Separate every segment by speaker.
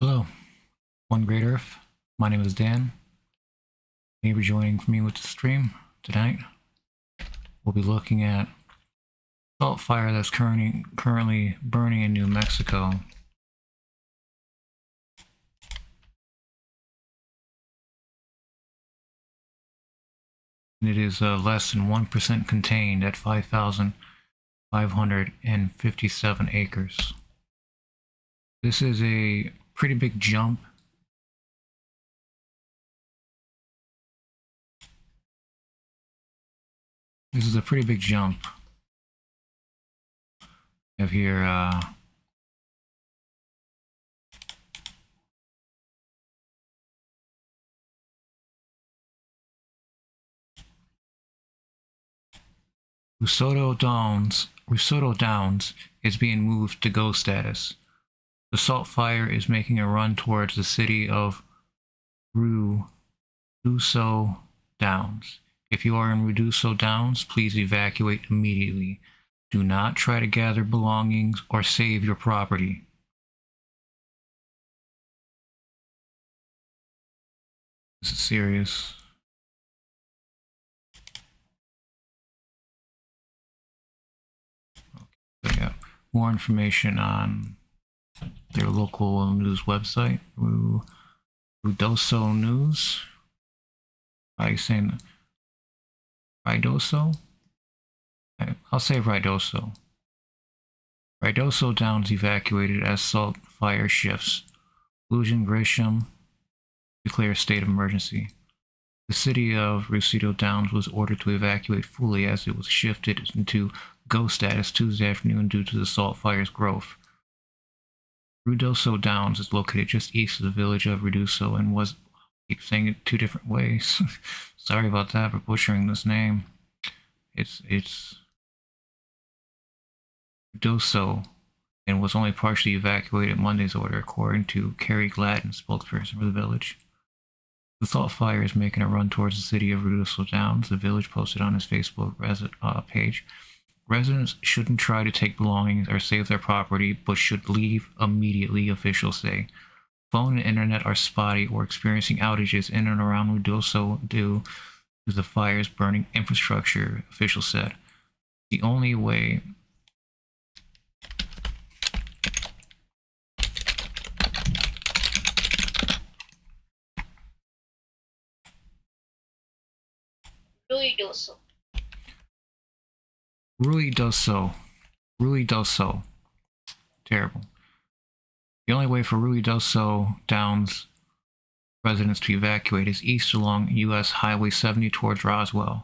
Speaker 1: Hello, One Great Earth. My name is Dan. Thank you for joining me with the stream tonight. We'll be looking at salt fire that's currently burning in New Mexico. It is less than 1% contained at 5,557 acres. This is a pretty big jump. This is a pretty big jump. We have here Ruidoso Downs is being moved to go status. The salt fire is making a run towards the city of Ruidoso Downs. If you are in Ruidoso Downs, please evacuate immediately. Do not try to gather belongings or save your property. This is serious. Okay, so yeah, more information on their local news website, Ruidoso News. Are you saying Ruidoso? I'll say Ruidoso. Ruidoso Downs evacuated as salt fire shifts. Lujan Grisham declares state of emergency. The city of Ruidoso Downs was ordered to evacuate fully as it was shifted into go status Tuesday afternoon due to the salt fire's growth. Ruidoso Downs is located just east of the village of Ruidoso and was, I keep saying it two different ways. Sorry about that for butchering this name. It's Ruidoso and was only partially evacuated Monday's order, according to Carrie Gladden, spokesperson for the village. The salt fire is making a run towards the city of Ruidoso Downs, the village posted on its Facebook page. Residents shouldn't try to take belongings or save their property, but should leave immediately, officials say. Phone and internet are spotty or experiencing outages in and around Ruidoso due to the fire's burning infrastructure, officials said. The only way Ruidoso. Terrible. The only way for Ruidoso Downs residents to evacuate is east along US Highway 70 towards Roswell.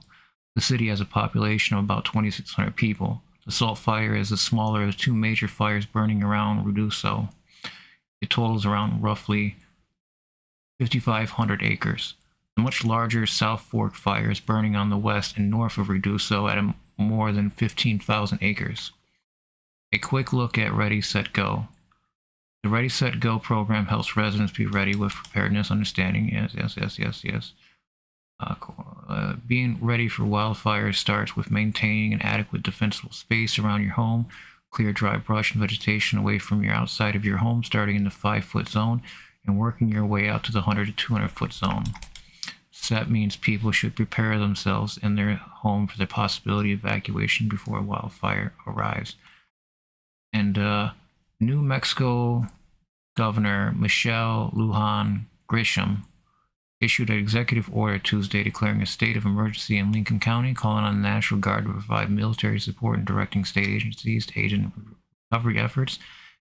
Speaker 1: The city has a population of about 2,600 people. The salt fire is the smaller of the two major fires burning around Ruidoso. It totals around roughly 5,500 acres. The much larger South Fork fire is burning on the west and north of Ruidoso at more than 15,000 acres. A quick look at Ready, Set, Go. The Ready, Set, Go program helps residents be ready with preparedness, understanding. Yes. Being ready for wildfires starts with maintaining an adequate defensible space around your home. Clear dry brush and vegetation away from your outside of your home, starting in the 5-foot zone and working your way out to the 100 to 200-foot zone. So that means people should prepare themselves in their home for the possibility of evacuation before a wildfire arrives. And New Mexico Governor Michelle Lujan Grisham issued an executive order Tuesday declaring a state of emergency in Lincoln County, calling on the National Guard to provide military support and directing state agencies to aid in recovery efforts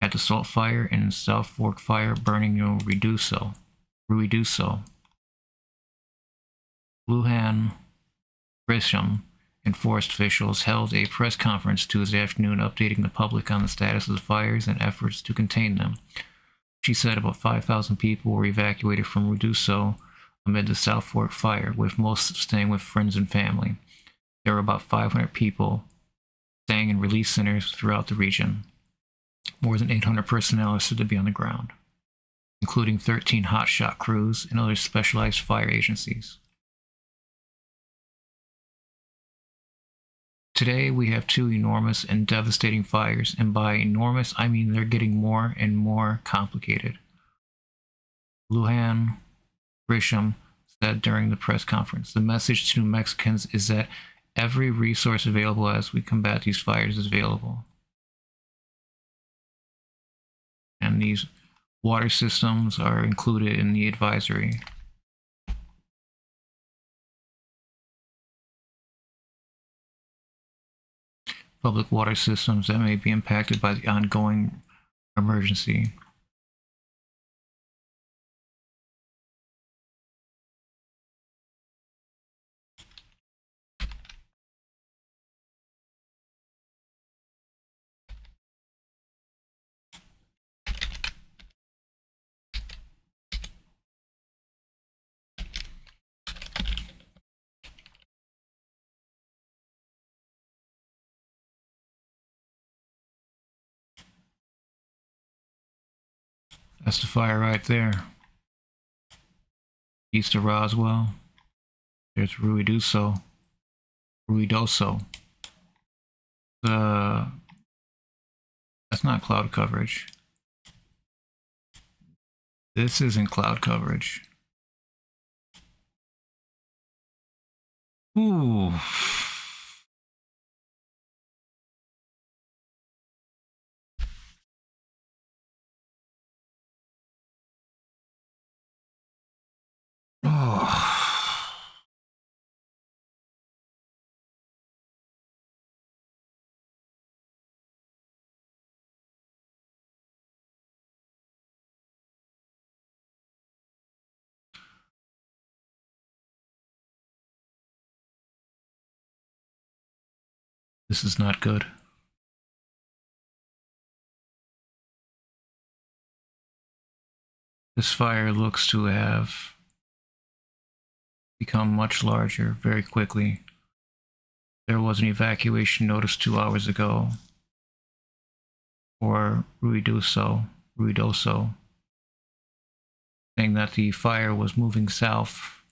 Speaker 1: at the salt fire and South Fork fire burning in Ruidoso. Lujan Grisham and forest officials held a press conference Tuesday afternoon updating the public on the status of the fires and efforts to contain them. She said about 5,000 people were evacuated from Ruidoso amid the South Fork fire, with most staying with friends and family. There were about 500 people staying in relief centers throughout the region. More than 800 personnel are said to be on the ground, including 13 hotshot crews and other specialized fire agencies. Today, we have two enormous and devastating fires, and by enormous, I mean they're getting more and more complicated. Lujan Grisham said during the press conference. The message to New Mexicans is that every resource available as we combat these fires is available. And these water systems are included in the advisory. Public water systems that may be impacted by the ongoing emergency. That's the fire right there. East of Roswell. There's Ruidoso. That's not cloud coverage. This isn't cloud coverage. Ooh. Oh. This is not good. This fire looks to have become much larger very quickly. There was an evacuation notice 2 hours ago for Ruidoso, saying that the fire was moving south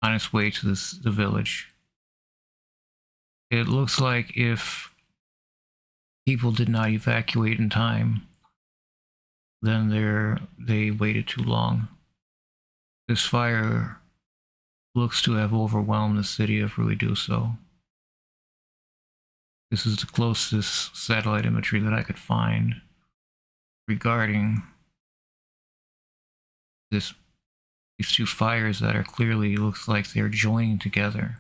Speaker 1: on its way to the village. It looks like if people did not evacuate in time, then they waited too long. This fire looks to have overwhelmed the city of Ruidoso. This is the closest satellite imagery that I could find regarding these two fires that are clearly looks like they're joining together.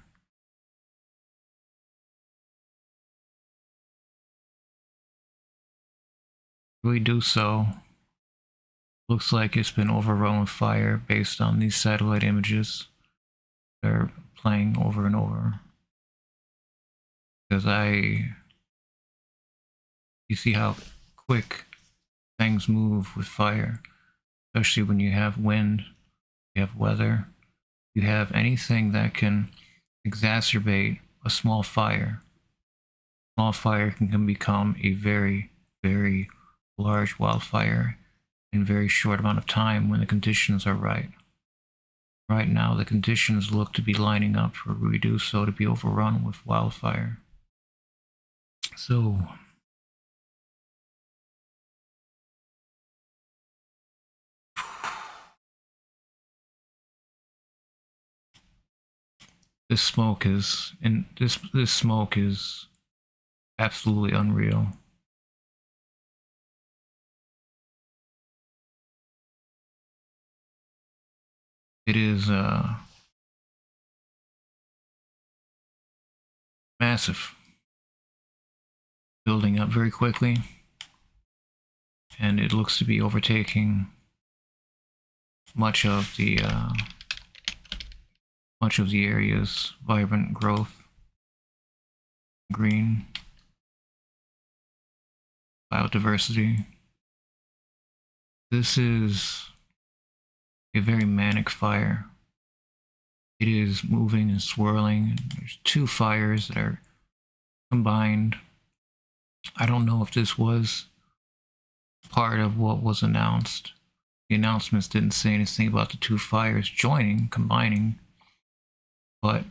Speaker 1: Ruidoso looks like it's been overrun with fire based on these satellite images that are playing over and over. Because you see how quick things move with fire, especially when you have wind, you have weather, you have anything that can exacerbate a small fire. Small fire can become a very, very large wildfire in a very short amount of time when the conditions are right. Right now, the conditions look to be lining up for Ruidoso to be overrun with wildfire. So, this smoke is absolutely unreal. It is massive, building up very quickly, and it looks to be overtaking much of the area's vibrant growth, green, biodiversity. This is a very manic fire. It is moving and swirling. There's two fires that are combined. I don't know if this was part of what was announced. The announcements didn't say anything about the two fires combining, but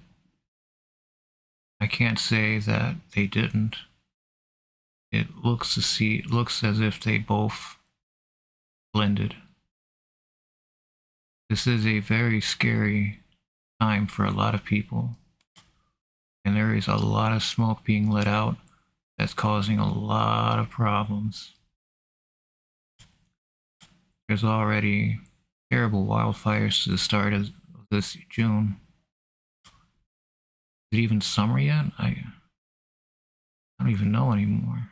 Speaker 1: I can't say that they didn't. It looks as if they both blended. This is a very scary time for a lot of people, and there is a lot of smoke being let out that's causing a lot of problems. There's already terrible wildfires to the start of this June. Is it even summer yet? I don't even know anymore.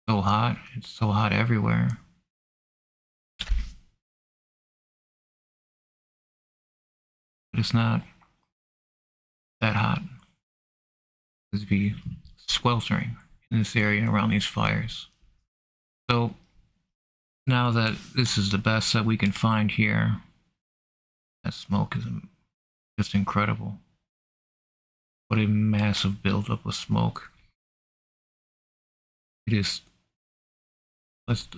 Speaker 1: So hot. It's so hot everywhere. But it's not that hot. It'd be sweltering in this area around these fires. So now that this is the best that we can find here, that smoke is just incredible. What a massive buildup of smoke. It is. Let's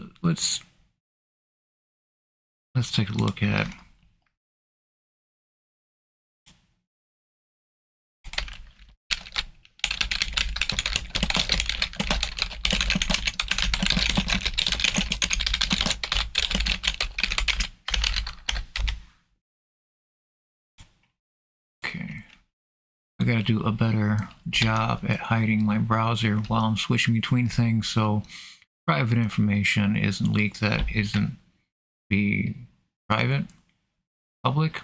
Speaker 1: take a look at. Okay. I gotta do a better job at hiding my browser while I'm switching between things so private information isn't leaked that isn't be private, public.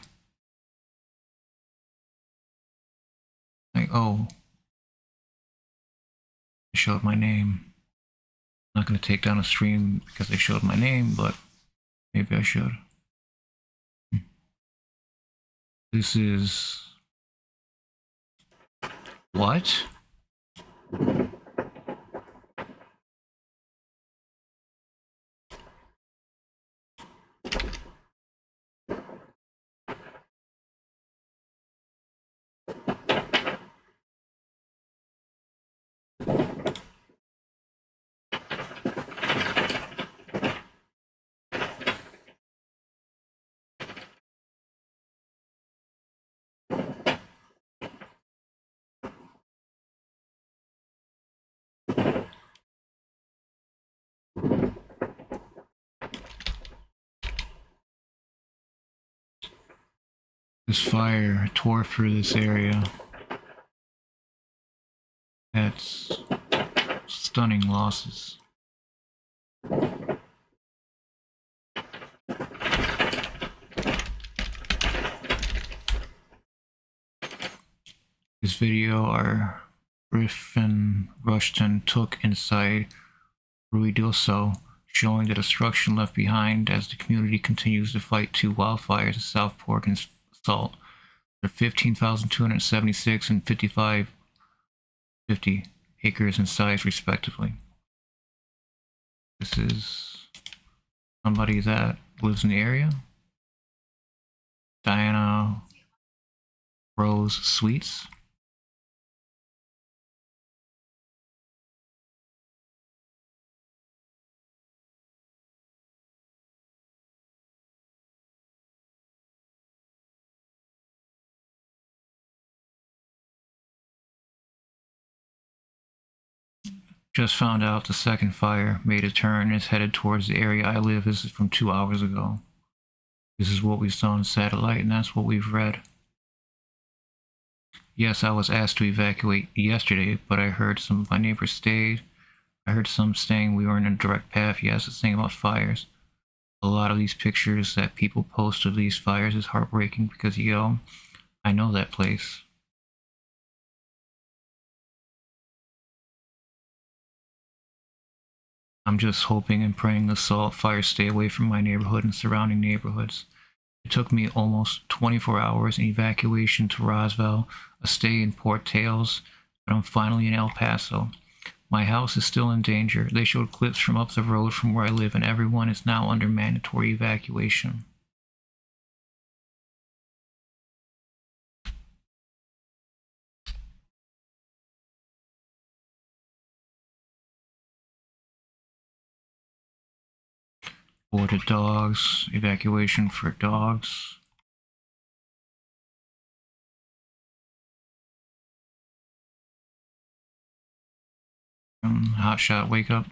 Speaker 1: Like, oh, I showed my name. I'm not gonna take down a stream because I showed my name, but maybe I should. This is what? This fire tore through this area. That's stunning losses. This video our Griffin Rushton took inside Ruidoso, showing the destruction left behind as the community continues to fight two wildfires at South Fork and Salt. They're 15,276 and 5,550 acres in size, respectively. This is somebody that lives in the area. Diana Rose Sweets. Just found out the second fire made a turn and is headed towards the area I live. This is from 2 hours ago. This is what we saw on satellite, and that's what we've read. Yes, I was asked to evacuate yesterday, but I heard some of my neighbors stayed. I heard some saying we were in a direct path. Yes, it's saying about fires. A lot of these pictures that people post of these fires is heartbreaking because, yo, I know that place. I'm just hoping and praying the salt fires stay away from my neighborhood and surrounding neighborhoods. It took me almost 24 hours in evacuation to Roswell, a stay in Port Tales, but I'm finally in El Paso. My house is still in danger. They showed clips from up the road from where I live, and everyone is now under mandatory evacuation. Boarded dogs, evacuation for dogs. Hotshot, wake up.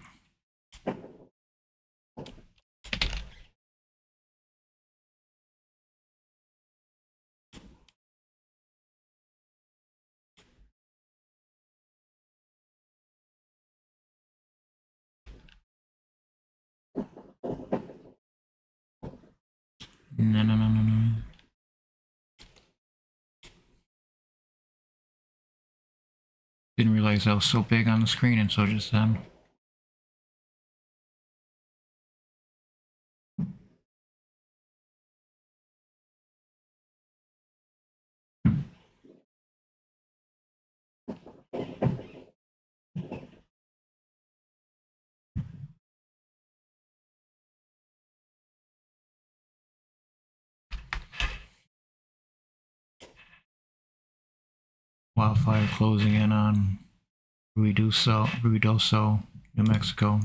Speaker 1: No, no, no, no, no. Didn't realize I was so big on the screen until just then. Wildfire closing in on Ruidoso, New Mexico.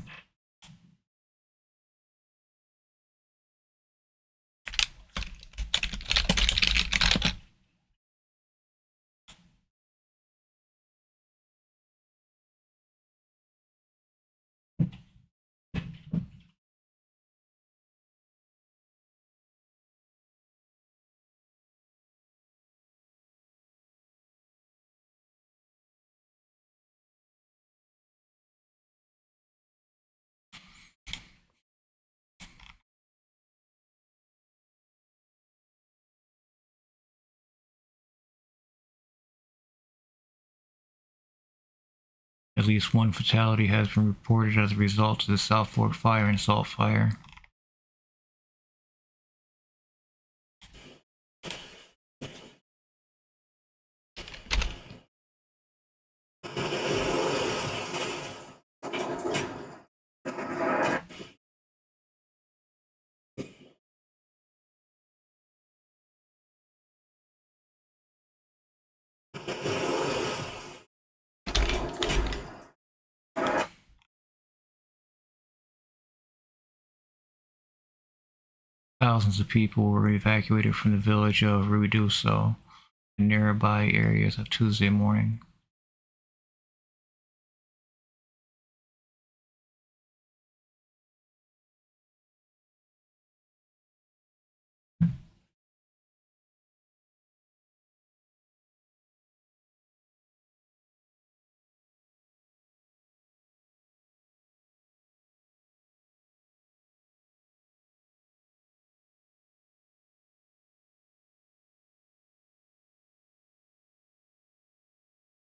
Speaker 1: At least one fatality has been reported as a result of the South Fork fire and Salt Fire. Thousands of people were evacuated from the village of Ruidoso and nearby areas of Tuesday morning.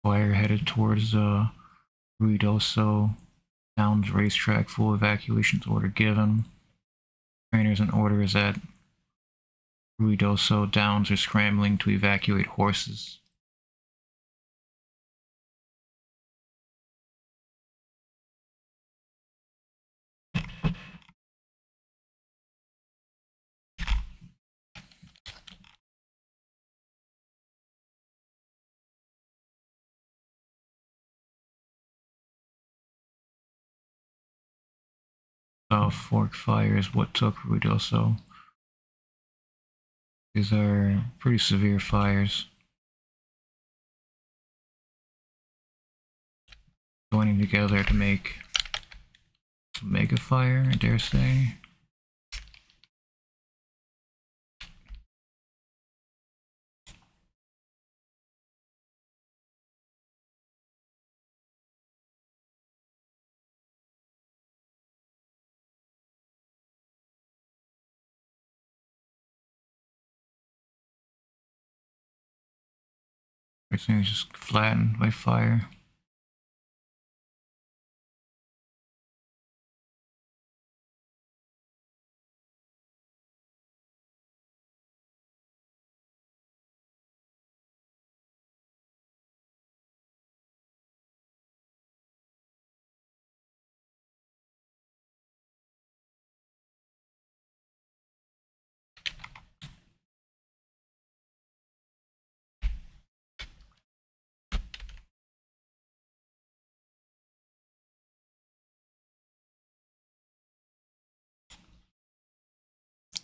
Speaker 1: Fire headed towards Ruidoso Downs racetrack. Full evacuations order given. Trainers and orders at Ruidoso Downs are scrambling to evacuate horses. South Fork fire is what took Ruidoso. These are pretty severe fires. Joining together to make a mega fire, I dare say. Everything is just flattened by fire.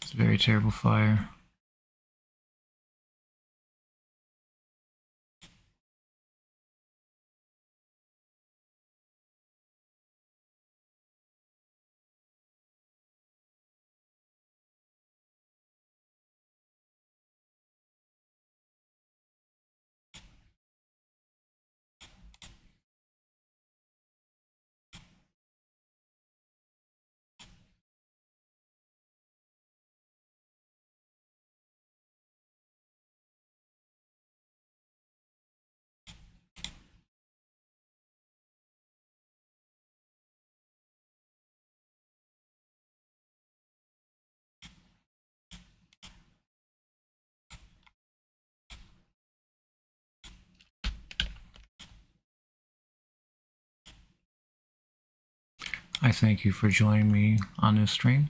Speaker 1: It's a very terrible fire. I thank you for joining me on this stream.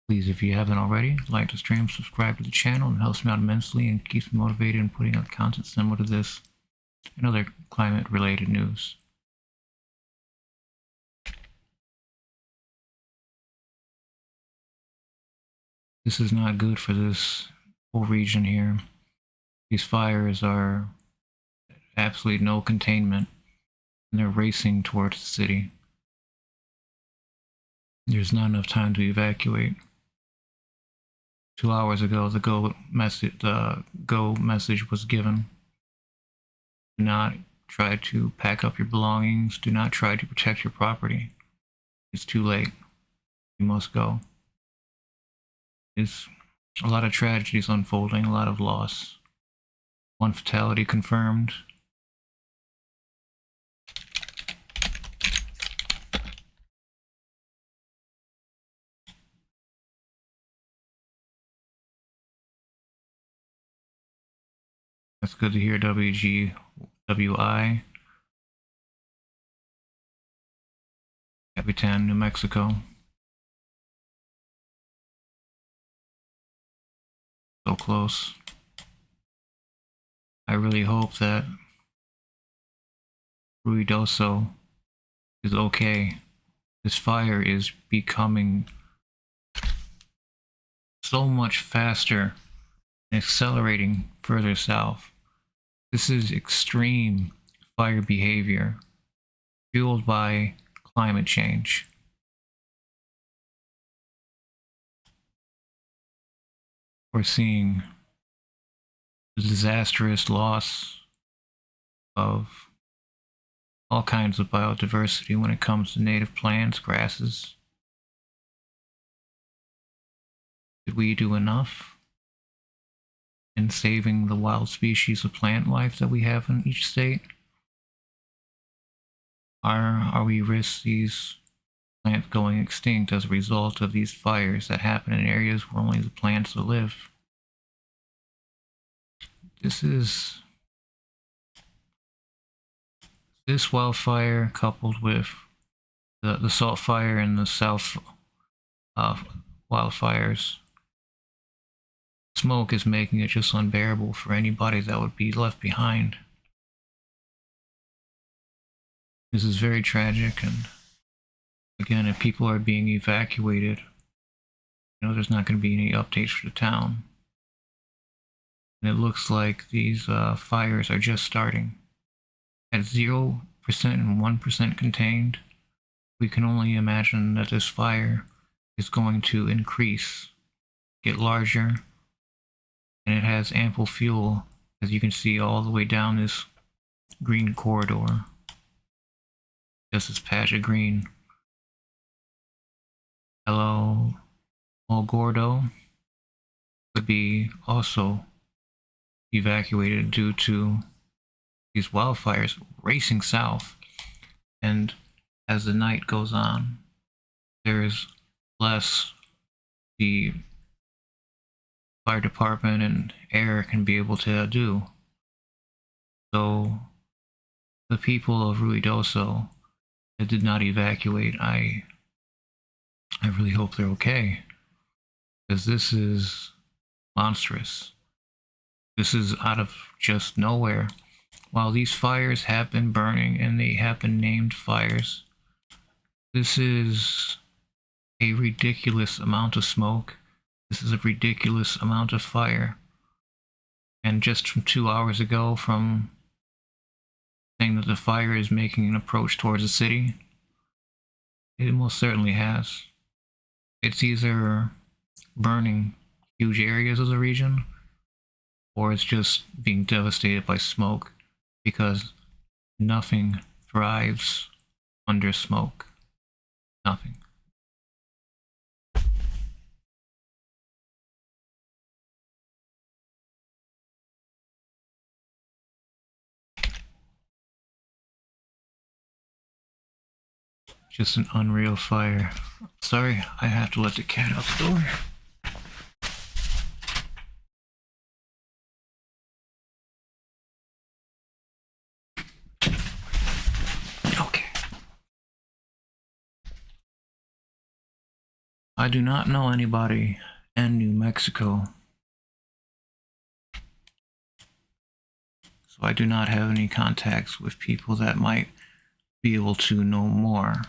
Speaker 1: Please, if you haven't already, like the stream, subscribe to the channel. It helps me out immensely and keeps me motivated in putting out content similar to this and other climate-related news. This is not good for this whole region here. These fires are absolutely no containment, and they're racing towards the city. There's not enough time to evacuate. 2 hours ago, the go message was given. Do not try to pack up your belongings. Do not try to protect your property. It's too late. You must go. It's a lot of tragedies unfolding, a lot of loss. 1 fatality confirmed. That's good to hear, WGWI. Capitan, New Mexico. So close. I really hope that Ruidoso is okay. This fire is becoming so much faster and accelerating further south. This is extreme fire behavior fueled by climate change. We're seeing the disastrous loss of all kinds of biodiversity when it comes to native plants, grasses. Did we do enough in saving the wild species of plant life that we have in each state? Are we risk these plants going extinct as a result of these fires that happen in areas where only the plants live? This wildfire coupled with the salt fire and the south wildfires, smoke is making it just unbearable for anybody that would be left behind. This is very tragic, and again, if people are being evacuated, there's not going to be any updates for the town. And it looks like these fires are just starting. At 0% and 1% contained, we can only imagine that this fire is going to increase, get larger, and it has ample fuel, as you can see all the way down this green corridor. Just this patch of green. Hello, El Gordo could be also evacuated due to these wildfires racing south. And as the night goes on, there is less the fire department and air can be able to do. So the people of Ruidoso that did not evacuate, I really hope they're okay, because this is monstrous. This is out of just nowhere. While these fires have been burning and they have been named fires, this is a ridiculous amount of smoke. This is a ridiculous amount of fire. And just from 2 hours ago, from saying that the fire is making an approach towards the city, it most certainly has. It's either burning huge areas of the region, or it's just being devastated by smoke, because nothing thrives under smoke. Nothing. Just an unreal fire. Sorry, I have to let the cat out the door. I do not know anybody in New Mexico, so I do not have any contacts with people that might be able to know more.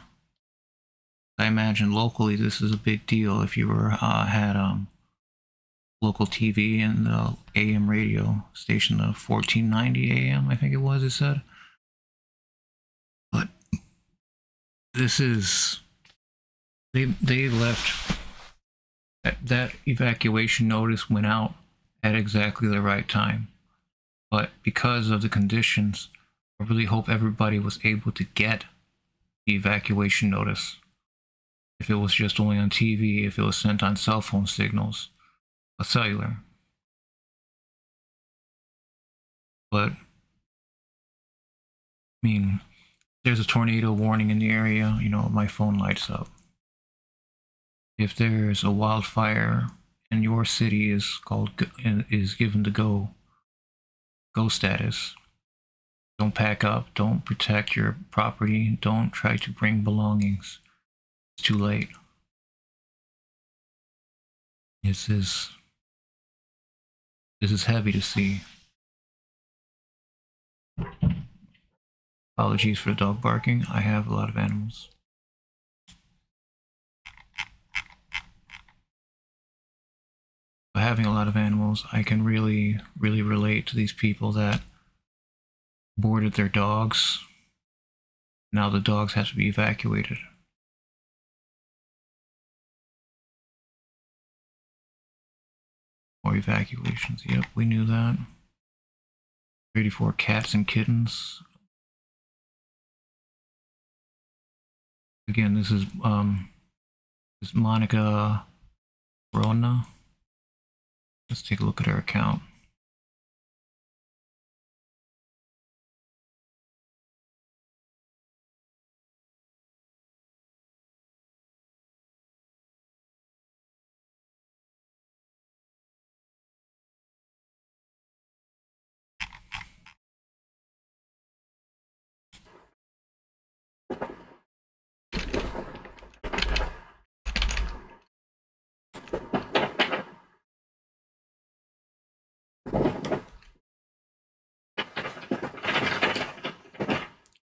Speaker 1: I imagine locally this is a big deal if you were had local TV and the AM radio station, the 1490 AM, I think it said. But this is they left that evacuation notice went out at exactly the right time. But because of the conditions, I really hope everybody was able to get the evacuation notice. If it was just only on TV, if it was sent on cell phone signals, a cellular. But, I mean, there's a tornado warning in the area, you know, my phone lights up. If there's a wildfire and your city is given the go status, don't pack up, don't protect your property, don't try to bring belongings. It's too late. This is heavy to see. Apologies for the dog barking. I have a lot of animals. By having a lot of animals, I can really relate to these people that boarded their dogs. Now the dogs have to be evacuated. More evacuations. Yep, we knew that. 34 cats and kittens. Again, this is Monica Rona. Let's take a look at her account.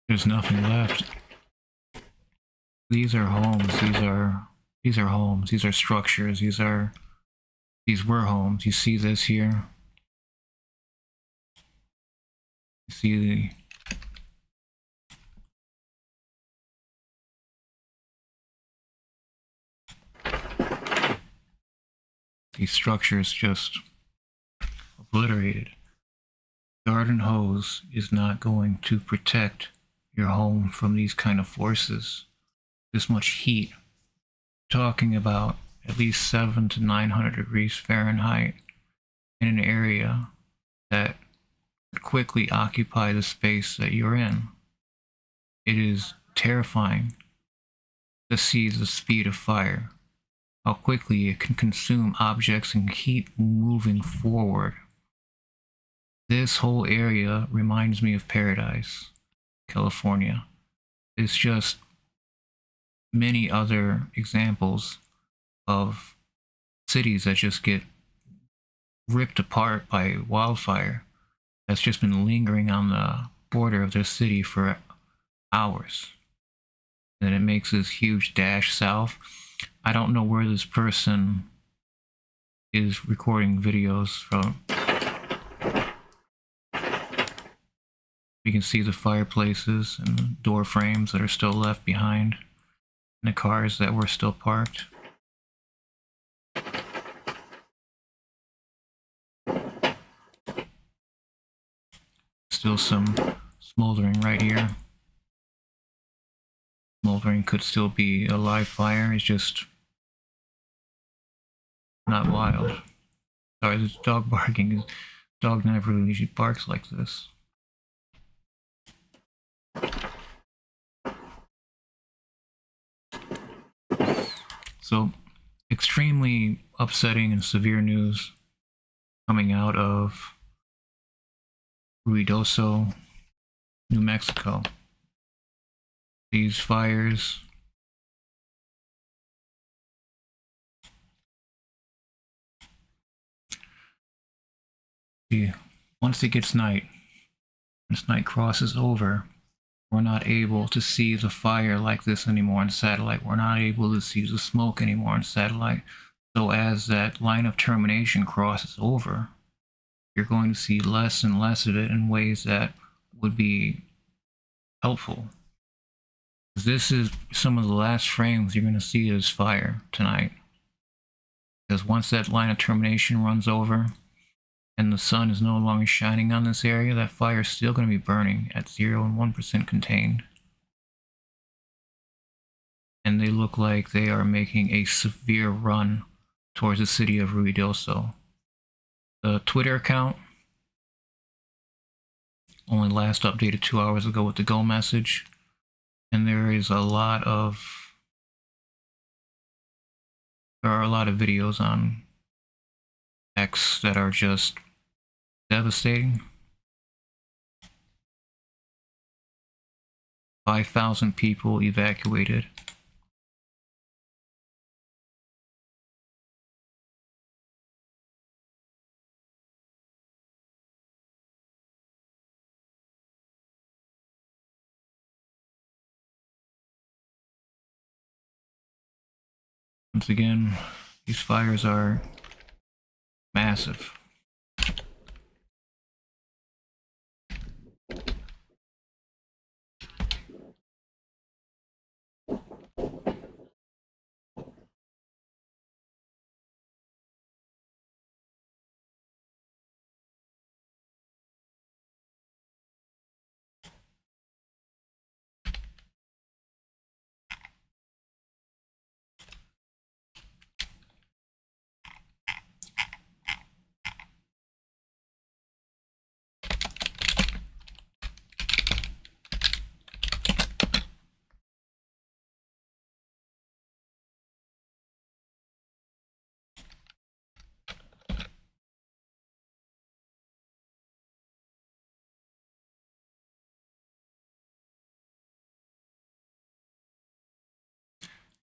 Speaker 1: There's nothing left. These are homes. These are homes. These are structures. These were homes. You see this here? You see these structures just obliterated. Garden hose is not going to protect your home from these kind of forces. This much heat. Talking about at least 700 to 900 degrees Fahrenheit in an area that could quickly occupy the space that you're in. It is terrifying to see the speed of fire, how quickly it can consume objects and keep moving forward. This whole area reminds me of Paradise, California. It's just many other examples of cities that just get ripped apart by wildfire that's just been lingering on the border of their city for hours. And it makes this huge dash south. I don't know where this person is recording videos from. You can see the fireplaces and the door frames that are still left behind, and the cars that were still parked. Still some smoldering right here. Smoldering could still be a live fire, it's just not wild. Sorry, this dog barking. Dog never usually barks like this. So, extremely upsetting and severe news coming out of Ruidoso, New Mexico. These fires See, once it gets night, once night crosses over, we're not able to see the fire like this anymore in satellite. We're not able to see the smoke anymore in satellite. So as that line of termination crosses over, you're going to see less and less of it in ways that would be helpful. This is some of the last frames you're going to see as fire tonight. Because once that line of termination runs over and the sun is no longer shining on this area, that fire is still going to be burning at 0 and 1% contained. And they look like they are making a severe run towards the city of Ruidoso. The Twitter account only last updated 2 hours ago with the go message, and there are a lot of videos on X that are just devastating. 5,000 people evacuated. Once again, these fires are massive.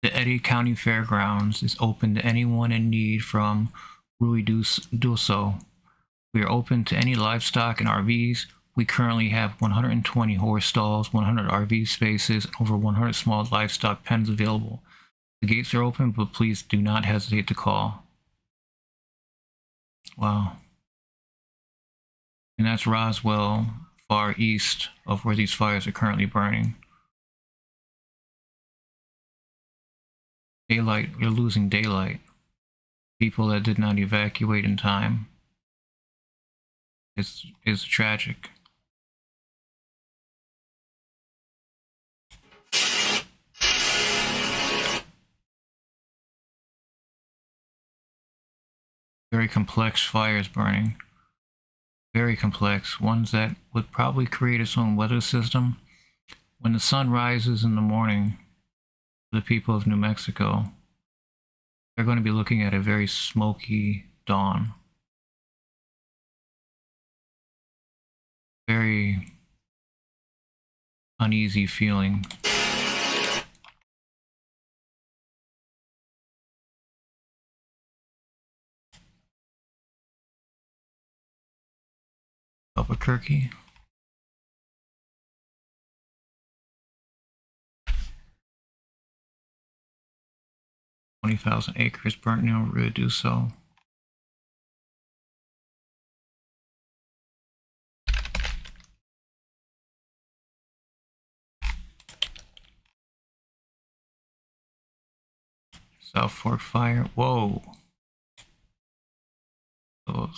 Speaker 1: The Eddy County Fairgrounds is open to anyone in need from Ruidoso. We are open to any livestock and RVs. We currently have 120 horse stalls, 100 RV spaces, and over 100 small livestock pens available. The gates are open, but please do not hesitate to call. Wow. And that's Roswell, far east of where these fires are currently burning. Daylight, you're losing daylight. People that did not evacuate in time. It's tragic. Very complex fires burning. Very complex. Ones that would probably create its own weather system. When the sun rises in the morning, the people of New Mexico, they're going to be looking at a very smoky dawn. Very uneasy feeling. Albuquerque. 20,000 acres burnt near Ruidoso. South Fork fire. Whoa. So,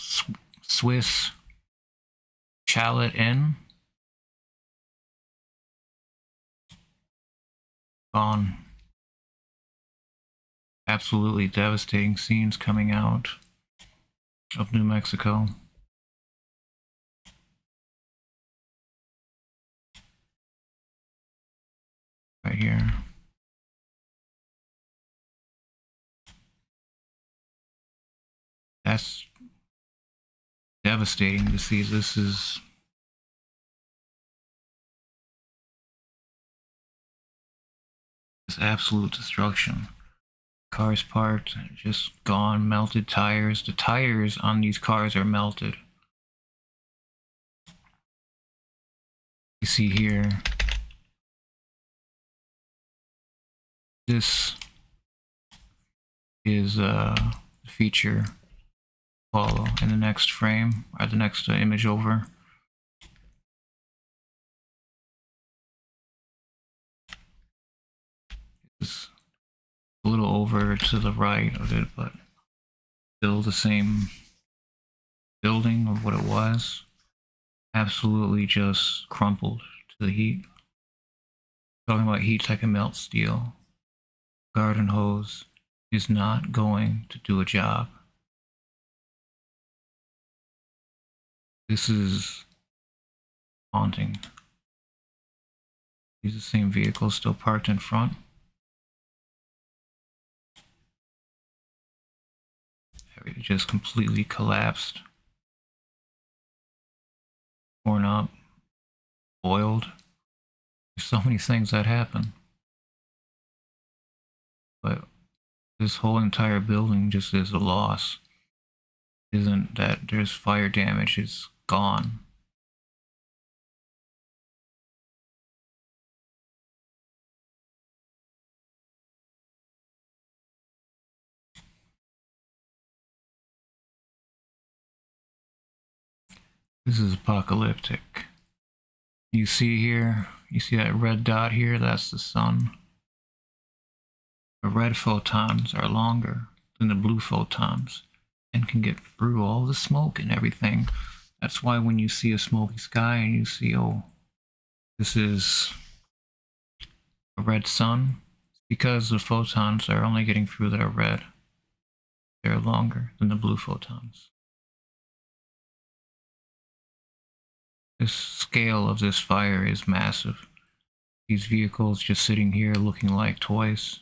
Speaker 1: Swiss Chalet Inn. Gone. Absolutely devastating scenes coming out of New Mexico. Right here. That's devastating to see. This is absolute destruction. Cars parked, just gone, melted tires. The tires on these cars are melted. You see here, this is a feature follow in the next frame, or the next image over. It's a little over to the right of it, but still the same building of what it was. Absolutely just crumpled to the heat. Talking about heat that can melt steel. Garden hose is not going to do a job. This is haunting. These are the same vehicles still parked in front. It just completely collapsed. Torn up. Boiled. There's so many things that happen. But this whole entire building just is a loss. Isn't that there's fire damage, it's gone. This is apocalyptic. You see here, you see that red dot here, that's the sun. The red photons are longer than the blue photons and can get through all the smoke and everything. That's why when you see a smoky sky and you see, oh, this is a red sun, it's because the photons are only getting through that are red. They're longer than the blue photons. This scale of this fire is massive. These vehicles just sitting here looking like toys.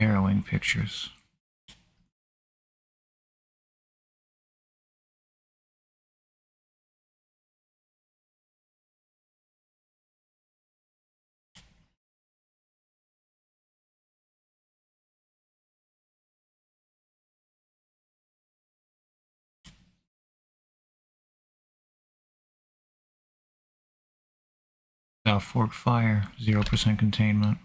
Speaker 1: Harrowing pictures. South Fork fire, 0% containment.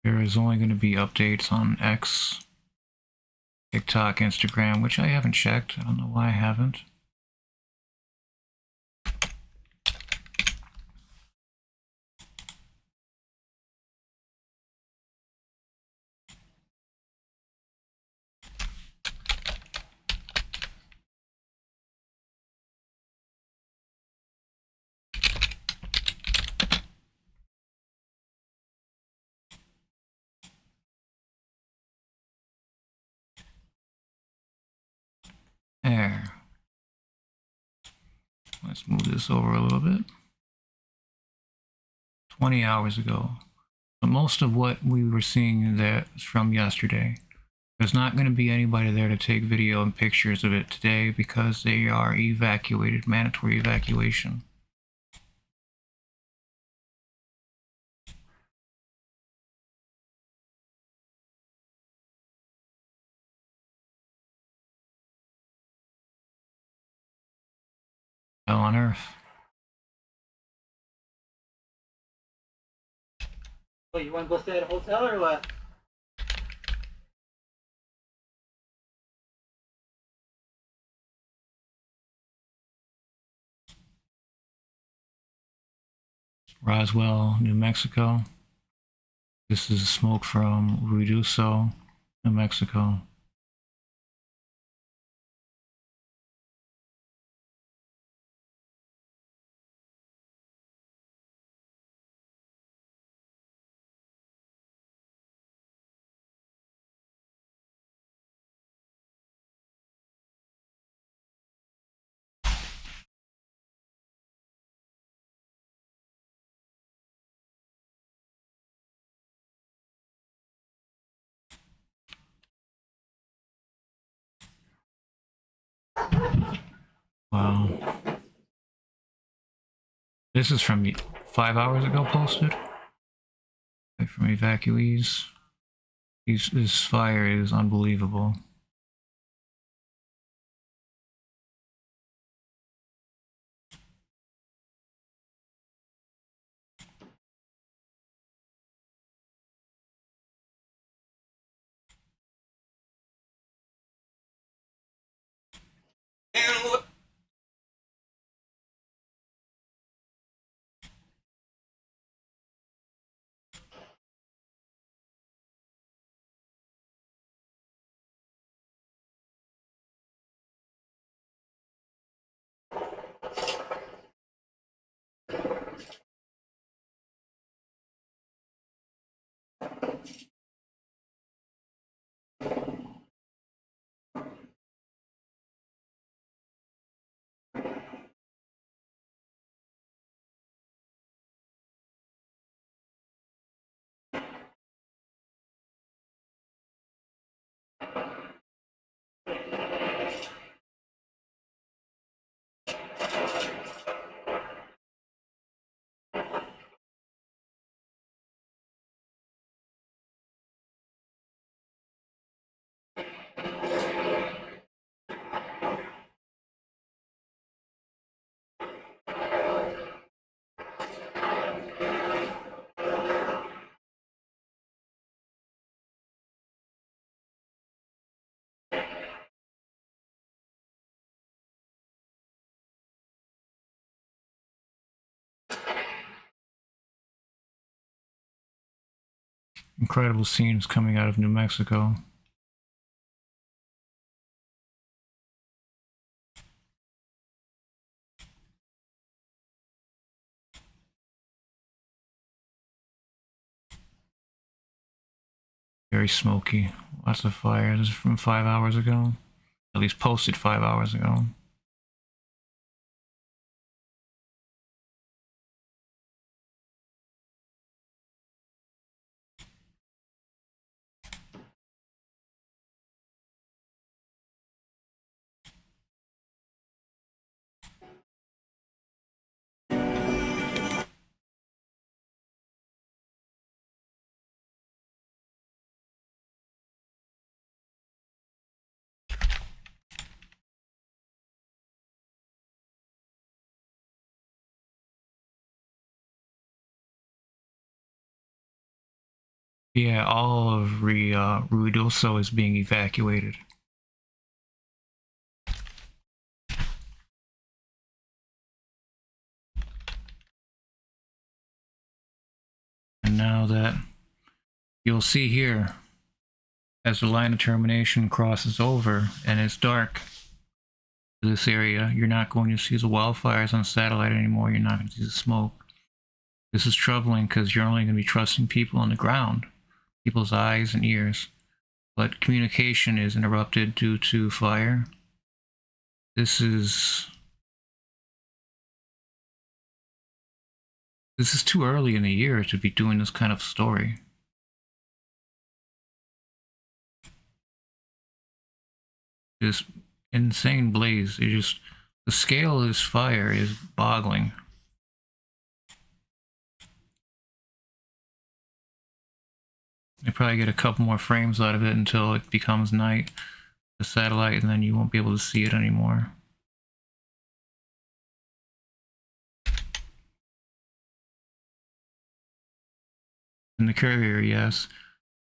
Speaker 1: There is only going to be updates on X, TikTok, Instagram, which I haven't checked. I don't know why I haven't. There. Let's move this over a little bit. 20 hours ago. But most of what we were seeing there is from yesterday. There's not going to be anybody there to take video and pictures of it today because they are evacuated, mandatory evacuation. on Earth.
Speaker 2: Oh, you want to go stay at a hotel or what?
Speaker 1: Roswell, New Mexico. This is smoke from Ruidoso, New Mexico. Wow. This is from 5 hours ago posted. From evacuees. This fire is unbelievable. Incredible scenes coming out of New Mexico. Very smoky. Lots of fire. This is from 5 hours ago. At least posted 5 hours ago. Yeah, all of Ruidoso is being evacuated. And now that you'll see here, as the line of termination crosses over and it's dark to this area, you're not going to see the wildfires on satellite anymore. You're not going to see the smoke. This is troubling because you're only going to be trusting people on the ground, people's eyes and ears. But communication is interrupted due to fire. This is too early in the year to be doing this kind of story. This insane blaze. The scale of this fire is boggling. You probably get a couple more frames out of it until it becomes night, the satellite, and then you won't be able to see it anymore. In the carrier, yes.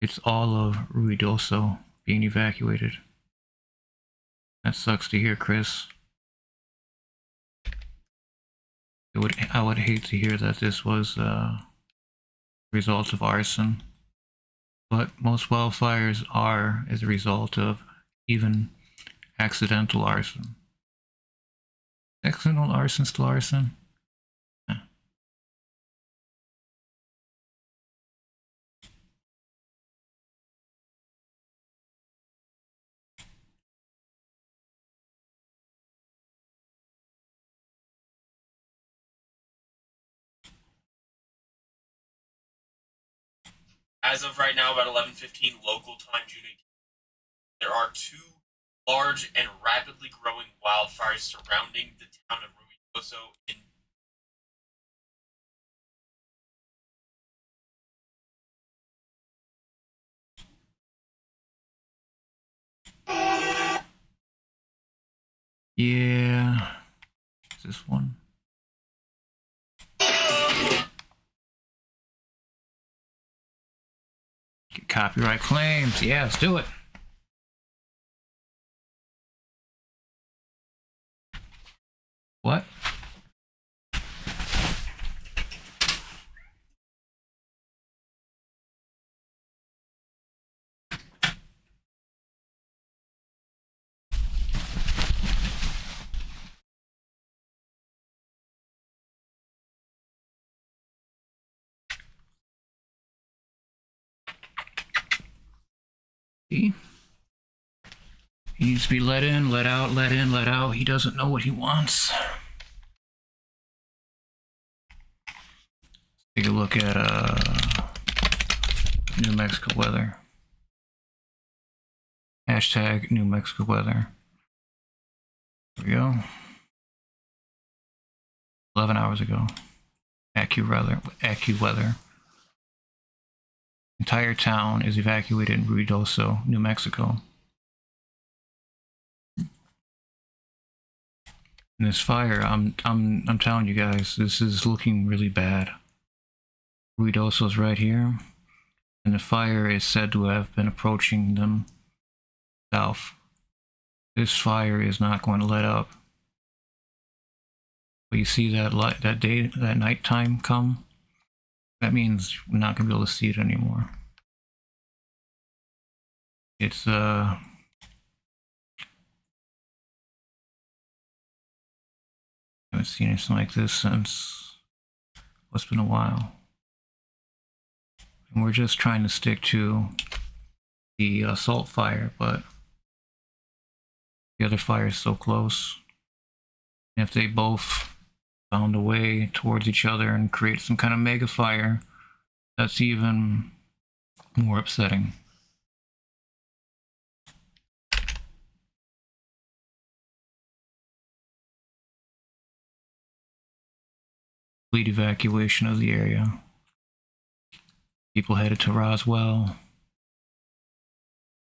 Speaker 1: It's all of Ruidoso being evacuated. That sucks to hear, Chris. I would hate to hear that this was a result of arson. But most wildfires are as a result of even accidental arson. Accidental arson still arson?
Speaker 3: As of right now, about 11:15 local time, June 18th, there are two large and rapidly growing wildfires surrounding the town of Ruidoso in
Speaker 1: Yeah. Is this one? Get copyright claims. Yeah, let's do it. What? See? He needs to be let in, let out, let in, let out. He doesn't know what he wants. Take a look at New Mexico weather. Hashtag New Mexico weather. There we go. 11 hours ago. AccuWeather. Entire town is evacuated in Ruidoso, New Mexico. And this fire, I'm telling you guys, this is looking really bad. Ruidoso's right here, and the fire is said to have been approaching them south. This fire is not going to let up. But you see that that nighttime come? That means we're not going to be able to see it anymore. It's haven't seen anything like this since what's been a while. And we're just trying to stick to the assault fire, but the other fire is so close. And if they both found a way towards each other and create some kind of mega fire, that's even more upsetting. Complete evacuation of the area. People headed to Roswell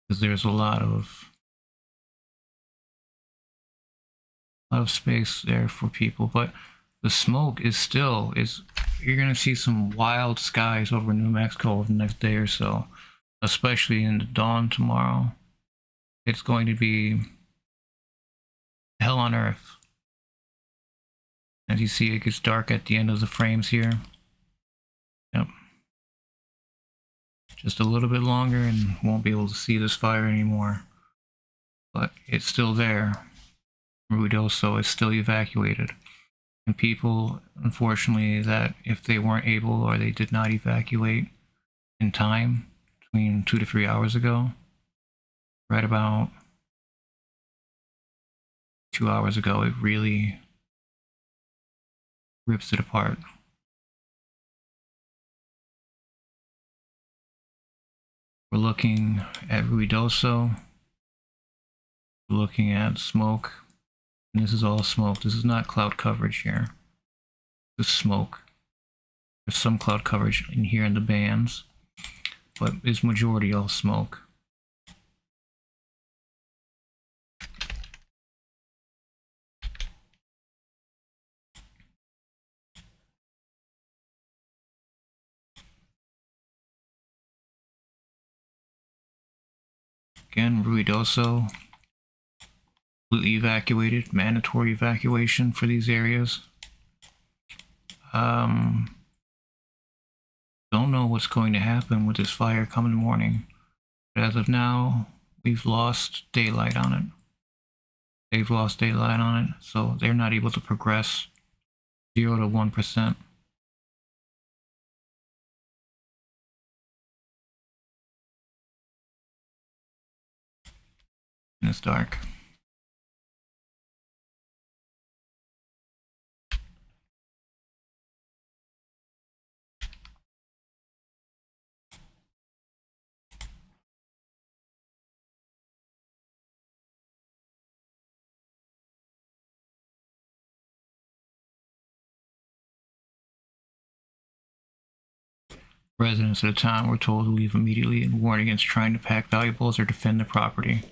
Speaker 1: because there's a lot of space there for people, but the smoke is still you're gonna see some wild skies over New Mexico over the next day or so, especially in the dawn tomorrow. It's going to be hell on earth. As you see, it gets dark at the end of the frames here. Yep. Just a little bit longer and won't be able to see this fire anymore. But it's still there. Ruidoso is still evacuated. And people, unfortunately, that if they weren't able or they did not evacuate in time, between 2 to 3 hours ago, right about 2 hours ago, it really rips it apart. We're looking at Ruidoso. We're looking at smoke. And this is all smoke. This is not cloud coverage here. This is smoke. There's some cloud coverage in here in the bands, but it's majority all smoke. Again, Ruidoso, completely evacuated, mandatory evacuation for these areas. Don't know what's going to happen with this fire come in the morning. But as of now, we've lost daylight on it. They've lost daylight on it, so they're not able to progress 0 to 1%. And it's dark. Residents of the town were told to leave immediately and warned against trying to pack valuables or defend the property.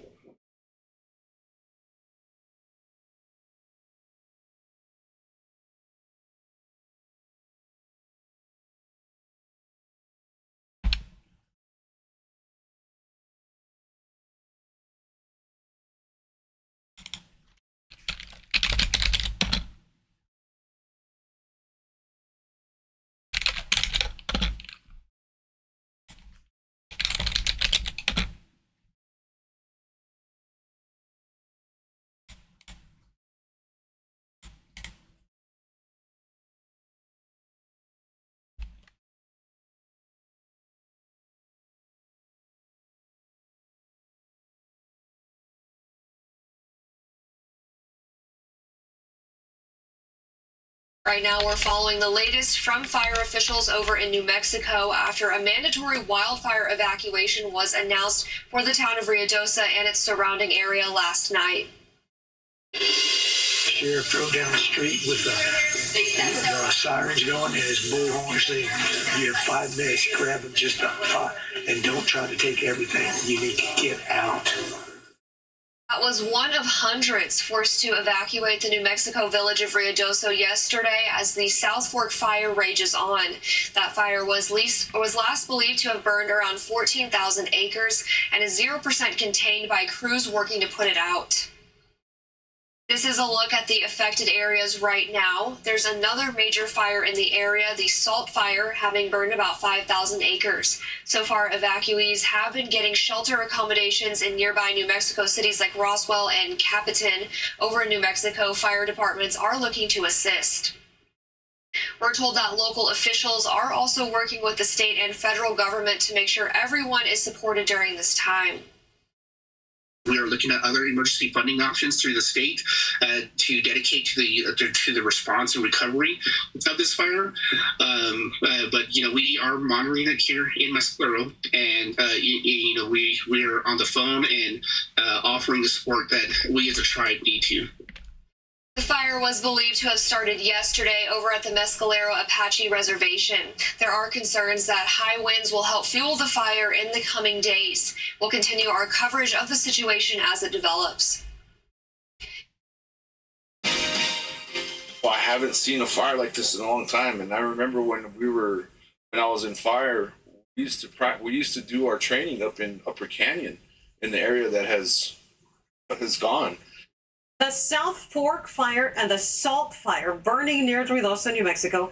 Speaker 4: Right now, we're following the latest from fire officials over in New Mexico after a mandatory wildfire evacuation was announced for the town of Ruidoso and its surrounding area last night.
Speaker 5: Sheriff drove down the street with sirens going and his bullhorn saying, "You have 5 minutes, grab them just up front and don't try to take everything. You need to get out."
Speaker 4: That was one of hundreds forced to evacuate the New Mexico village of Ruidoso yesterday as the South Fork fire rages on. That fire was last believed to have burned around 14,000 acres and is 0% contained by crews working to put it out. This is a look at the affected areas right now. There's another major fire in the area, the Salt Fire, having burned about 5,000 acres. So far, evacuees have been getting shelter accommodations in nearby New Mexico cities like Roswell and Capitan. Over in New Mexico, fire departments are looking to assist. We're told that local officials are also working with the state and federal government to make sure everyone is supported during this time.
Speaker 6: We are looking at other emergency funding options through the state to dedicate to the response and recovery of this fire. But we are monitoring it here in Mescalero, and we are on the phone and offering the support that we as a tribe need to.
Speaker 4: The fire was believed to have started yesterday over at the Mescalero Apache Reservation. There are concerns that high winds will help fuel the fire in the coming days. We'll continue our coverage of the situation as it develops.
Speaker 7: Well, I haven't seen a fire like this in a long time, and I remember when I was in fire, we used to do our training up in Upper Canyon, in the area that has gone.
Speaker 8: The South Fork fire and the Salt fire burning near Ruidoso, New Mexico,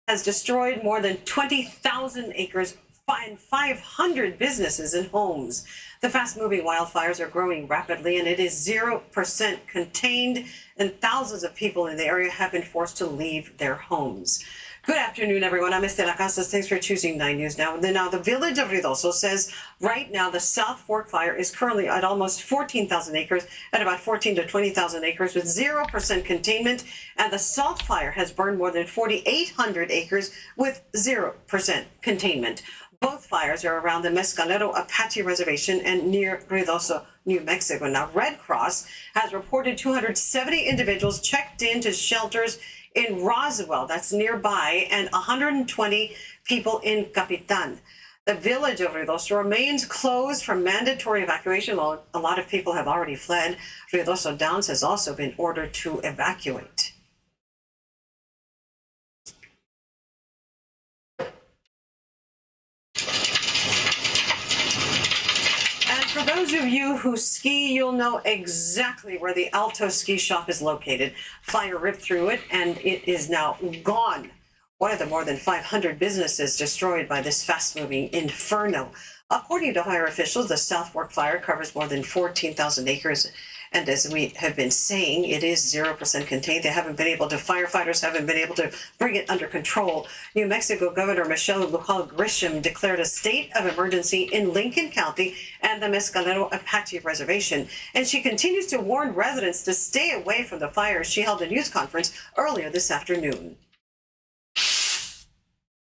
Speaker 8: has destroyed more than 20,000 acres and 500 businesses and homes. The fast-moving wildfires are growing rapidly, and it is 0% contained, and thousands of people in the area have been forced to leave their homes. Good afternoon, everyone. I'm Estela Casas. Thanks for choosing 9 News Now. Now, the village of Ruidoso says right now the South Fork fire is currently at almost 14,000 acres, at about 14 to 20,000 acres with 0% containment. And the Salt fire has burned more than 4,800 acres with 0% containment. Both fires are around the Mescalero Apache Reservation and near Ruidoso, New Mexico. Now, Red Cross has reported 270 individuals checked into shelters in Roswell, that's nearby, and 120 people in Capitan. The village of Ruidoso remains closed for mandatory evacuation, while a lot of people have already fled. Ruidoso Downs has also been ordered to evacuate. And for those those of you who ski, you'll know exactly where the Alto Ski Shop is located. Fire ripped through it, and it is now gone. One of the more than 500 businesses destroyed by this fast-moving inferno. According to fire officials, the South Fork fire covers more than 14,000 acres. And as we have been saying, it is 0% contained. Firefighters haven't been able to bring it under control. New Mexico Governor Michelle Lujan Grisham declared a state of emergency in Lincoln County and the Mescalero Apache Reservation. And she continues to warn residents to stay away from the fires. She held a news conference earlier this afternoon.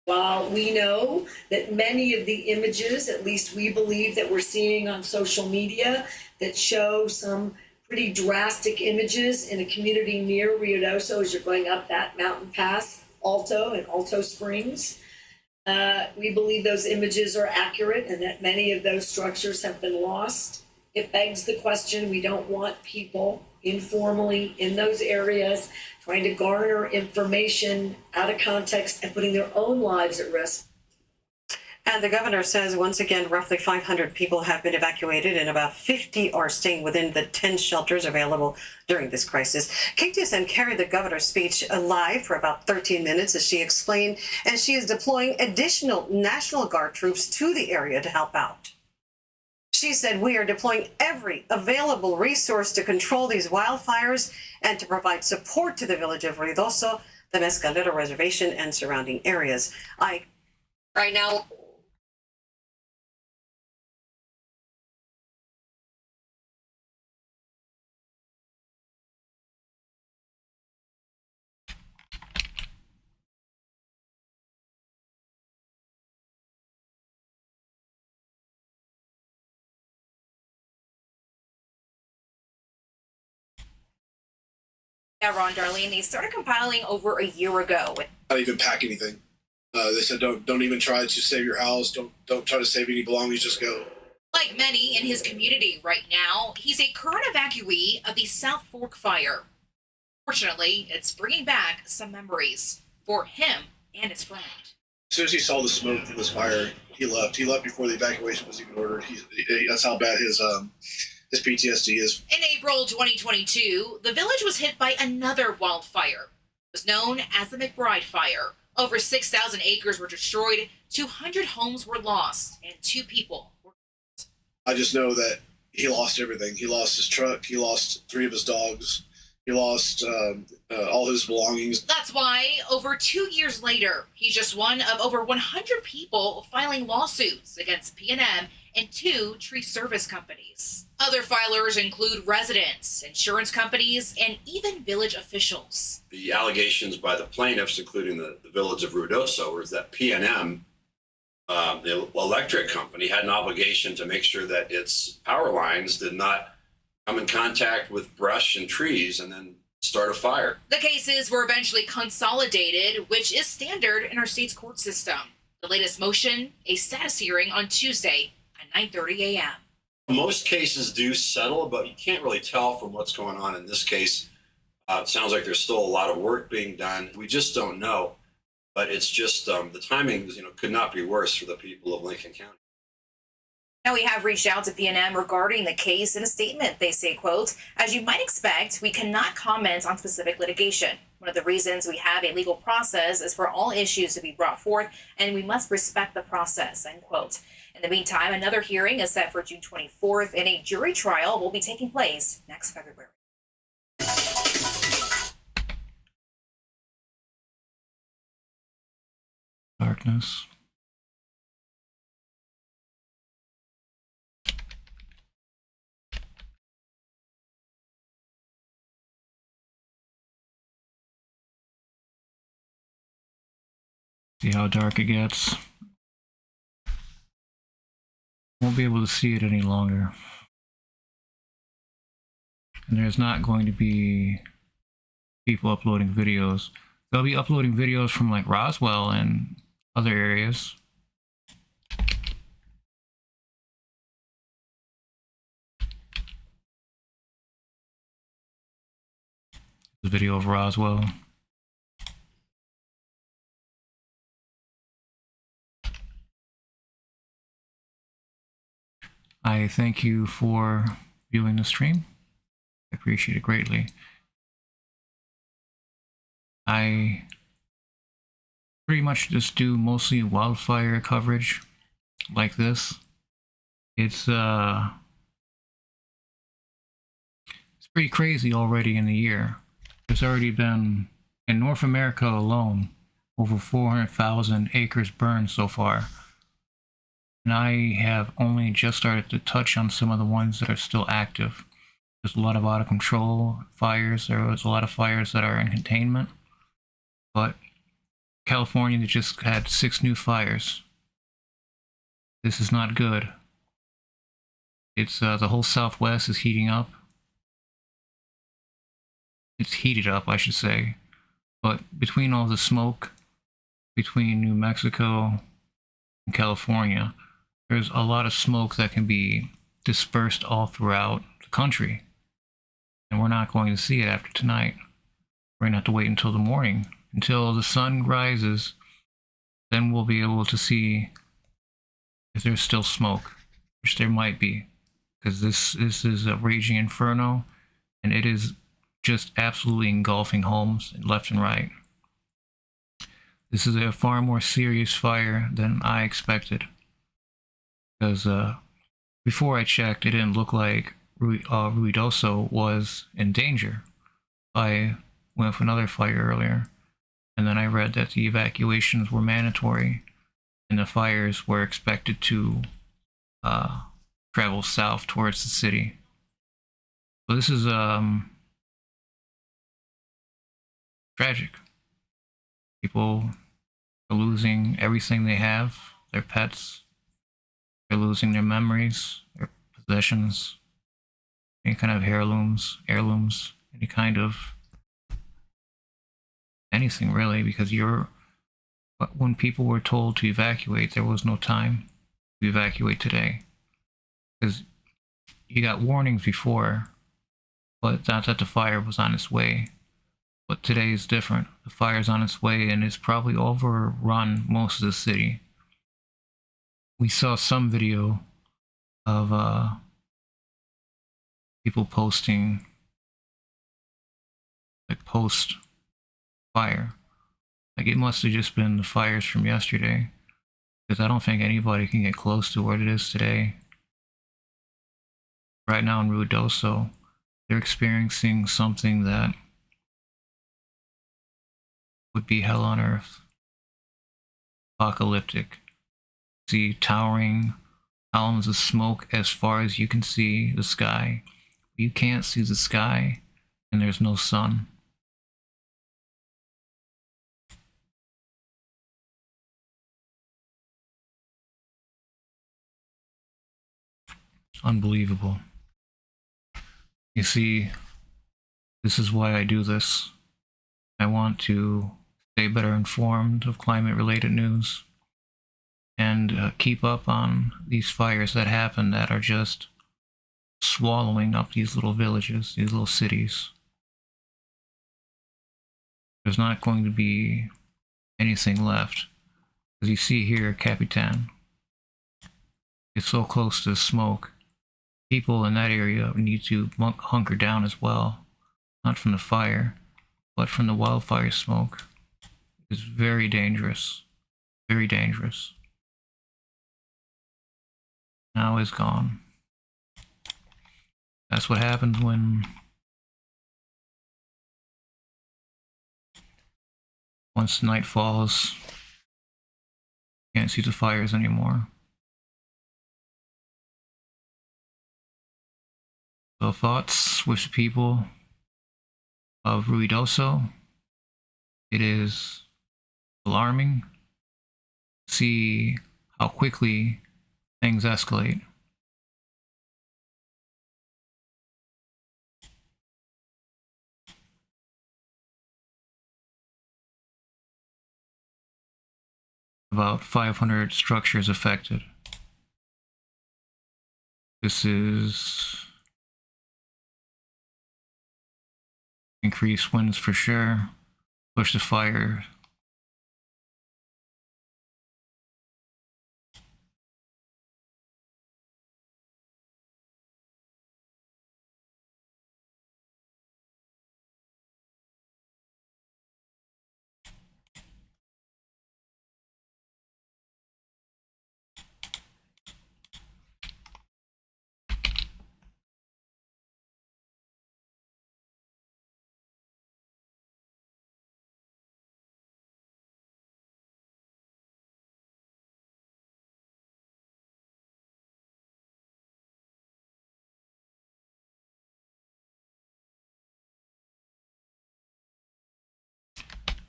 Speaker 9: While we know that many of the images, at least we believe that we're seeing on social media, that show some pretty drastic images in a community near Ruidoso as you're going up that mountain pass, Alto and Alto Springs. We believe those images are accurate and that many of those structures have been lost. It begs the question, we don't want people informally in those areas trying to garner information out of context and putting their own lives at risk.
Speaker 8: And the governor says, once again, roughly 500 people have been evacuated and about 50 are staying within the 10 shelters available during this crisis. KTSM carried the governor's speech live for about 13 minutes as she explained, and she is deploying additional National Guard troops to the area to help out. She said, we are deploying every available resource to control these wildfires and to provide support to the village of Ruidoso, the Mescalero Reservation, and surrounding areas.
Speaker 4: Right now,
Speaker 10: Yeah, Ron, Darlene, they started compiling over a year ago.
Speaker 11: Not even pack anything. They said don't even try to save your house. Don't try to save any belongings. Just go.
Speaker 10: Like many in his community right now, he's a current evacuee of the South Fork fire. Fortunately, it's bringing back some memories for him and his friend.
Speaker 11: As soon as he saw the smoke from this fire, he left. He left before the evacuation was even ordered. That's how bad his PTSD is.
Speaker 10: In April 2022, the village was hit by another wildfire. It was known as the McBride Fire. Over 6,000 acres were destroyed, 200 homes were lost, and 2 people were killed.
Speaker 11: I just know that he lost everything. He lost his truck. He lost 3 of his dogs. He lost all his belongings.
Speaker 10: That's why, over 2 years later, he's just one of over 100 people filing lawsuits against P&M and 2 tree service companies. Other filers include residents, insurance companies, and even village officials.
Speaker 12: The allegations by the plaintiffs, including the village of Ruidoso, was that P&M, the electric company, had an obligation to make sure that its power lines did not come in contact with brush and trees and then start a fire.
Speaker 10: The cases were eventually consolidated, which is standard in our state's court system. The latest motion, a status hearing on Tuesday at 9:30 a.m.
Speaker 12: Most cases do settle, but you can't really tell from what's going on in this case. It sounds like there's still a lot of work being done. We just don't know, but it's just the timing, could not be worse for the people of Lincoln County.
Speaker 10: Now we have reached out to P&M regarding the case. In a statement, they say, quote, as you might expect, we cannot comment on specific litigation. One of the reasons we have a legal process is for all issues to be brought forth, and we must respect the process, end quote. In the meantime, another hearing is set for June 24th, and a jury trial will be taking place next February.
Speaker 1: Darkness. See how dark it gets. Won't be able to see it any longer. And there's not going to be people uploading videos. They'll be uploading videos from like Roswell and other areas. The video of Roswell. I thank you for viewing the stream. I appreciate it greatly. I pretty much just do mostly wildfire coverage like this. It's pretty crazy already in the year. There's already been, in North America alone, over 400,000 acres burned so far. And I have only just started to touch on some of the ones that are still active. There's a lot of out of control fires. There's a lot of fires that are in containment. But California just had 6 new fires. This is not good. It's the whole Southwest is heating up. It's heated up, I should say. But between all the smoke, between New Mexico and California, there's a lot of smoke that can be dispersed all throughout the country. And we're not going to see it after tonight. We're going to have to wait until the morning, until the sun rises. Then we'll be able to see if there's still smoke, which there might be, because this is a raging inferno, and it is just absolutely engulfing homes left and right. This is a far more serious fire than I expected, because before I checked, it didn't look like Ruidoso was in danger. I went with another fire earlier, and then I read that the evacuations were mandatory, and the fires were expected to travel south towards the city. So this is tragic. People are losing everything they have, their pets. They're losing their memories, their possessions, any kind of heirlooms, any kind of anything really, because when people were told to evacuate, there was no time to evacuate today. Because you got warnings before, but not that the fire was on its way. But today is different. The fire's on its way, and it's probably overrun most of the city. We saw some video of people posting, like, post fire. Like, it must have just been the fires from yesterday, because I don't think anybody can get close to what it is today. Right now in Ruidoso, they're experiencing something that would be hell on earth. Apocalyptic. See towering columns of smoke as far as you can see the sky. You can't see the sky, and there's no sun. Unbelievable. You see, this is why I do this. I want to stay better informed of climate-related news and keep up on these fires that happen that are just swallowing up these little villages, these little cities. There's not going to be anything left. As you see here, Capitan, it's so close to the smoke. People in that area need to hunker down as well, not from the fire, but from the wildfire smoke. It's very dangerous, very dangerous. Now it's gone. That's what happens when once night falls, you can't see the fires anymore. So thoughts with the people of Ruidoso. It is alarming to see how quickly things escalate. About 500 structures affected. This is increased winds for sure. Push the fire.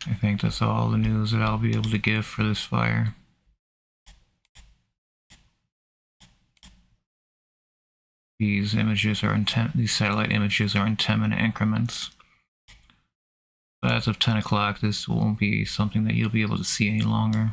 Speaker 1: I think that's all the news that I'll be able to give for this fire. These images are these satellite images are in 10-minute increments. But as of 10 o'clock, this won't be something that you'll be able to see any longer.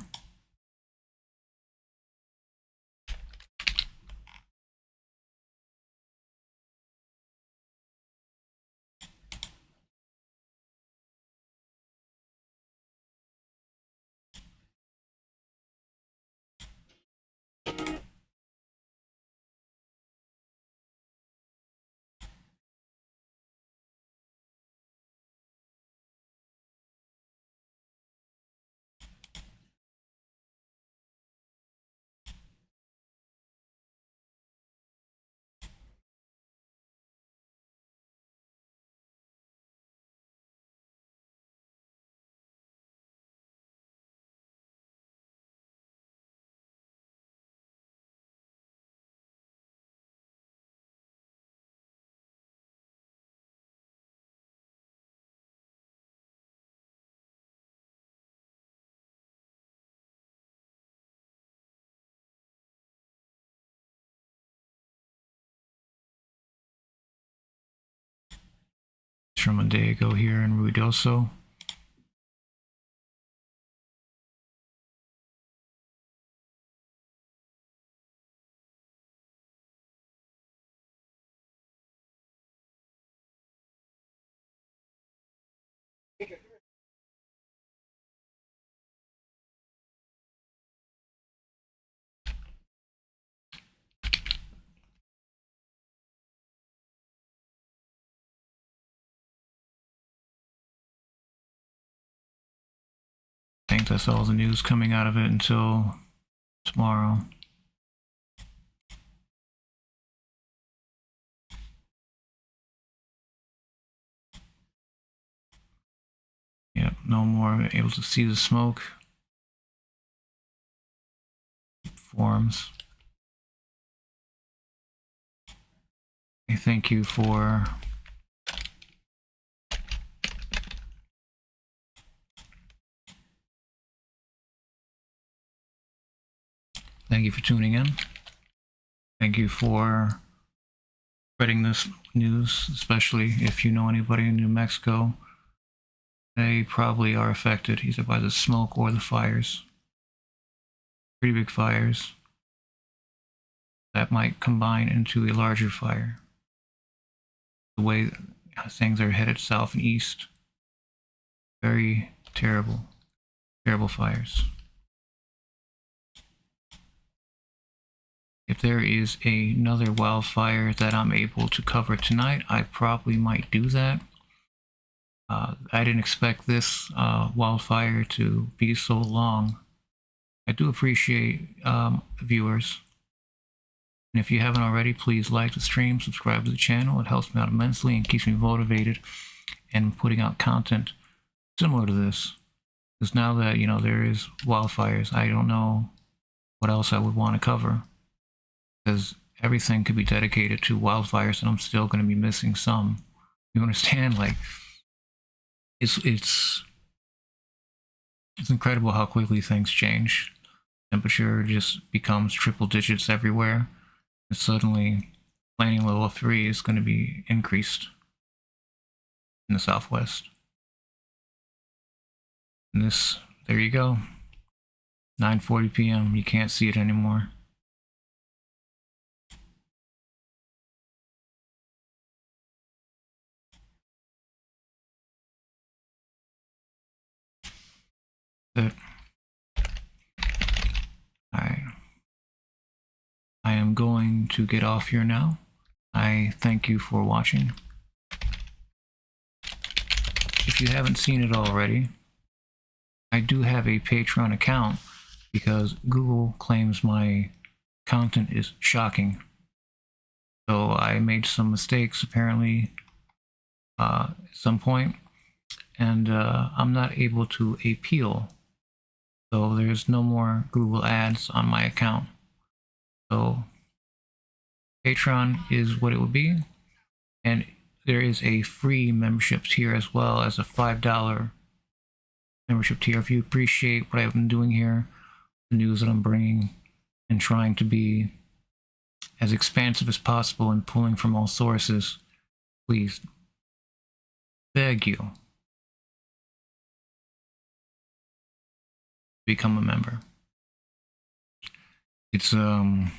Speaker 1: From a day ago here in Ruidoso. I think that's all the news coming out of it until tomorrow. Yep, no more able to see the smoke forms. I thank you for tuning in. Thank you for spreading this news, especially if you know anybody in New Mexico. They probably are affected either by the smoke or the fires. Pretty big fires that might combine into a larger fire. The way things are headed south and east. Very terrible, terrible fires. If there is another wildfire that I'm able to cover tonight, I probably might do that. I didn't expect this wildfire to be so long. I do appreciate viewers. And if you haven't already, please like the stream, subscribe to the channel. It helps me out immensely and keeps me motivated and putting out content similar to this. Because now that, you know, there is wildfires, I don't know what else I would want to cover. Because everything could be dedicated to wildfires and I'm still going to be missing some. You understand? Like, it's incredible how quickly things change. Temperature just becomes triple digits everywhere. And suddenly, planning level 3 is going to be increased in the Southwest. And this, there you go. 9:40 p.m. You can't see it anymore. That I am going to get off here now. I thank you for watching. If you haven't seen it already, I do have a Patreon account because Google claims my content is shocking. So I made some mistakes apparently at some point, and I'm not able to appeal. So there's no more Google ads on my account. So Patreon is what it would be, and there is a free membership tier as well as a $5 membership tier. If you appreciate what I've been doing here, the news that I'm bringing, and trying to be as expansive as possible and pulling from all sources, please, beg you, become a member. It's quite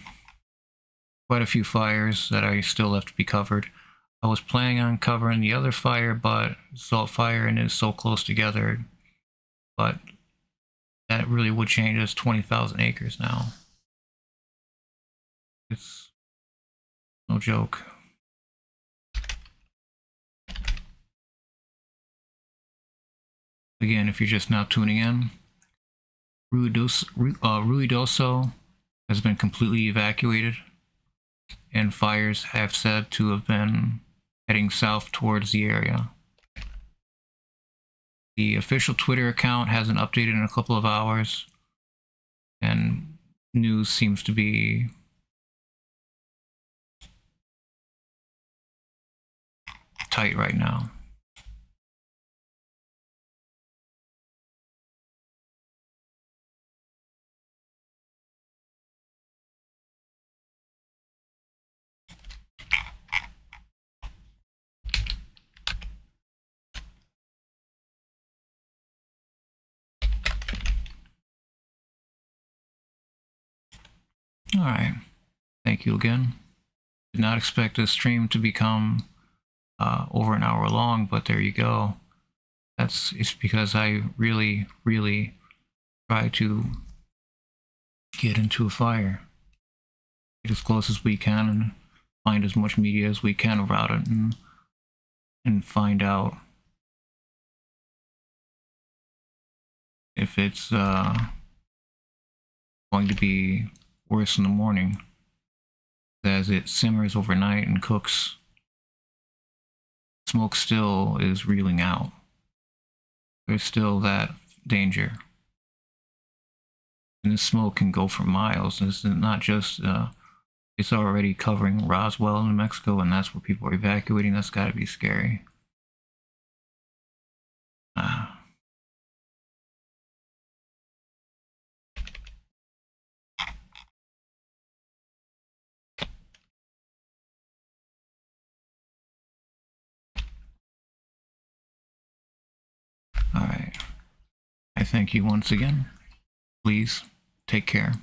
Speaker 1: a few fires that I still left to be covered. I was planning on covering the other fire, but Salt Fire and it is so close together, but that really would change us 20,000 acres now. It's no joke. Again, if you're just now tuning in, Ruidoso has been completely evacuated, and fires have said to have been heading south towards the area. The official Twitter account hasn't updated in a couple of hours, and news seems to be tight right now. All right, thank you again. Did not expect this stream to become over an hour long, but there you go. It's because I really try to get into a fire, get as close as we can, and find as much media as we can about it, and find out if it's going to be worse in the morning. As it simmers overnight and cooks, smoke still is reeling out. There's still that danger. And the smoke can go for miles. This is not just, it's already covering Roswell, New Mexico, and that's where people are evacuating. That's gotta be scary. All right. I thank you once again. Please take care.